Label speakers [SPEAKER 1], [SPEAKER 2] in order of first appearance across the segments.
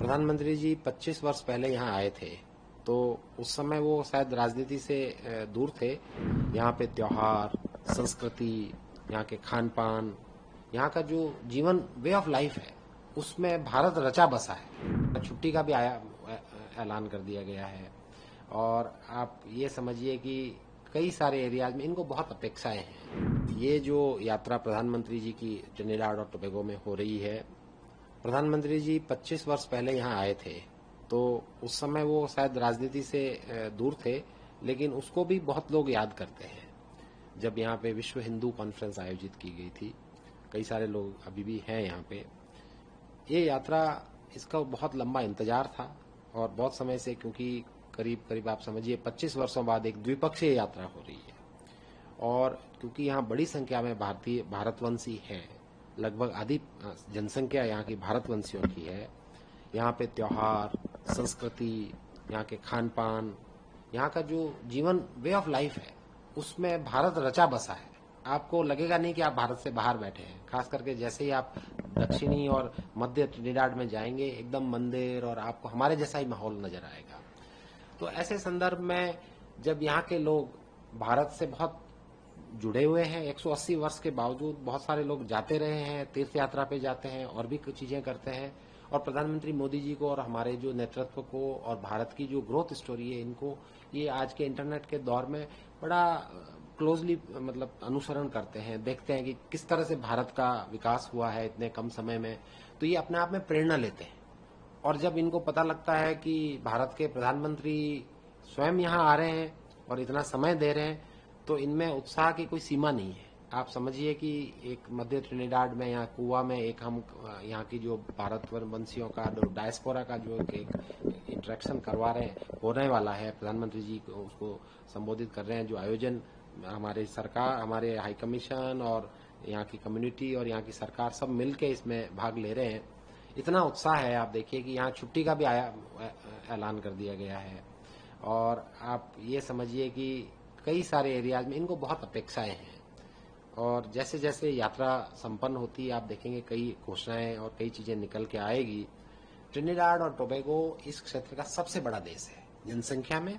[SPEAKER 1] प्रधानमंत्री जी 25 वर्ष पहले यहाँ आए थे, तो उस समय वो शायद राजनीति से दूर थे। यहाँ पे त्योहार, संस्कृति, यहाँ के खान पान, यहाँ का जो जीवन वे ऑफ लाइफ है, उसमें भारत रचा बसा है। छुट्टी का भी ऐलान कर दिया गया है। और आप ये समझिए कि कई सारे एरियाज में इनको बहुत अपेक्षाएं हैं। ये जो यात्रा प्रधानमंत्री जी की ट्रिनिडाड और टोबैगो में हो रही है, प्रधानमंत्री जी 25 वर्ष पहले यहाँ आए थे, तो उस समय वो शायद राजनीति से दूर थे, लेकिन उसको भी बहुत लोग याद करते हैं। जब यहाँ पे विश्व हिंदू कॉन्फ्रेंस आयोजित की गई थी, कई सारे लोग अभी भी हैं यहाँ पे। ये यात्रा, इसका बहुत लंबा इंतजार था और बहुत समय से, क्योंकि करीब करीब आप समझिए 25 वर्षों बाद एक द्विपक्षीय यात्रा हो रही है। और क्योंकि यहाँ बड़ी संख्या में भारतवंशी हैं, लगभग आधी जनसंख्या यहाँ की भारतवंशियों की है। यहाँ पे त्योहार, संस्कृति, यहाँ के खान पान, यहाँ का जो जीवन वे ऑफ लाइफ है, उसमें भारत रचा बसा है। आपको लगेगा नहीं कि आप भारत से बाहर बैठे हैं। खास करके जैसे ही आप दक्षिणी और मध्य ट्रिनिडाड में जाएंगे, एकदम मंदिर और आपको हमारे जैसा ही माहौल नजर आएगा। तो ऐसे संदर्भ में जब यहाँ के लोग भारत से बहुत जुड़े हुए हैं, 180 वर्ष के बावजूद बहुत सारे लोग जाते रहे हैं, तीर्थ यात्रा पे जाते हैं और भी कुछ चीजें करते हैं। और प्रधानमंत्री मोदी जी को और हमारे जो नेतृत्व को और भारत की जो ग्रोथ स्टोरी है, इनको ये आज के इंटरनेट के दौर में बड़ा क्लोजली मतलब अनुसरण करते हैं, देखते हैं कि किस तरह से भारत का विकास हुआ है इतने कम समय में। तो ये अपने आप में प्रेरणा लेते हैं। और जब इनको पता लगता है कि भारत के प्रधानमंत्री स्वयं यहाँ आ रहे हैं और इतना समय दे रहे हैं, तो इनमें उत्साह की कोई सीमा नहीं है। आप समझिए कि एक मध्य ट्रिनिडाड में, यहाँ कुआ में, एक हम यहाँ की जो भारतवंशियों का जो डायस्पोरा का जो एक इंटरेक्शन करवा रहे हैं, होने वाला है, प्रधानमंत्री जी को उसको संबोधित कर रहे हैं। जो आयोजन हमारे सरकार, हमारे हाई कमीशन और यहाँ की कम्युनिटी और यहाँ की सरकार सब मिलके इसमें भाग ले रहे हैं। इतना उत्साह है। आप देखिए कि यहाँ छुट्टी का भी ऐलान कर दिया गया है। और आप ये समझिए कि कई सारे एरियाज में इनको बहुत अपेक्षाएं हैं। और जैसे जैसे यात्रा संपन्न होती है, आप देखेंगे कई घोषणाएं और कई चीजें निकल के आएगी। ट्रिनिडाड और टोबैगो इस क्षेत्र का सबसे बड़ा देश है, जनसंख्या में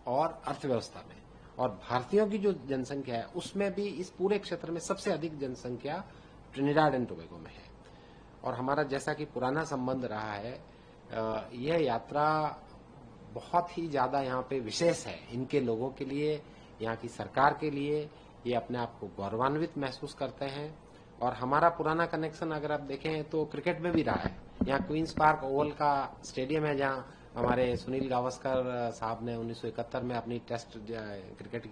[SPEAKER 1] और अर्थव्यवस्था में। और भारतीयों की जो जनसंख्या है, उसमें भी इस पूरे क्षेत्र में सबसे अधिक जनसंख्या ट्रिनिडाड एंड टोबैगो में है। और हमारा जैसा कि पुराना संबंध रहा है, यह यात्रा बहुत ही ज्यादा यहाँ पे विशेष है इनके लोगों के लिए, यहाँ की सरकार के लिए। ये अपने आप को गौरवान्वित महसूस करते हैं। और हमारा पुराना कनेक्शन अगर आप देखें तो क्रिकेट में भी रहा है। यहाँ क्वींस पार्क ओवल का स्टेडियम है, जहाँ हमारे सुनील गावस्कर साहब ने 1971 में अपनी टेस्ट क्रिकेट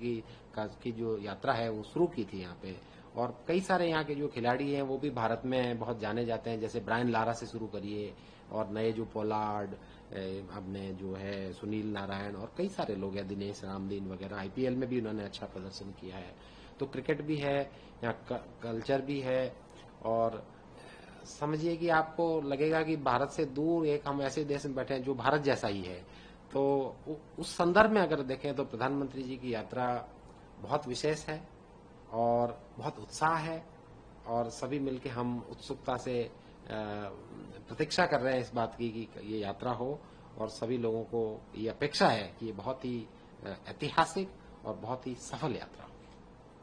[SPEAKER 1] की जो यात्रा है वो शुरू की थी यहाँ पे। और कई सारे यहाँ के जो खिलाड़ी हैं वो भी भारत में बहुत जाने जाते हैं, जैसे ब्रायन लारा से शुरू करिए और नए जो पोलार्ड, अपने जो है सुनील नारायण और कई सारे लोग हैं, दिनेश रामदीन वगैरह, आईपीएल में भी उन्होंने अच्छा प्रदर्शन किया है। तो क्रिकेट भी है, यहाँ कल्चर भी है। और समझिए कि आपको लगेगा कि भारत से दूर एक हम ऐसे देश में बैठे हैं जो भारत जैसा ही है। तो उस संदर्भ में अगर देखें तो प्रधानमंत्री जी की यात्रा बहुत विशेष है और बहुत उत्साह है। और सभी मिलके हम उत्सुकता से प्रतीक्षा कर रहे हैं इस बात की कि ये यात्रा हो। और सभी लोगों को ये अपेक्षा है कि ये बहुत ही ऐतिहासिक और बहुत ही सफल यात्रा हो।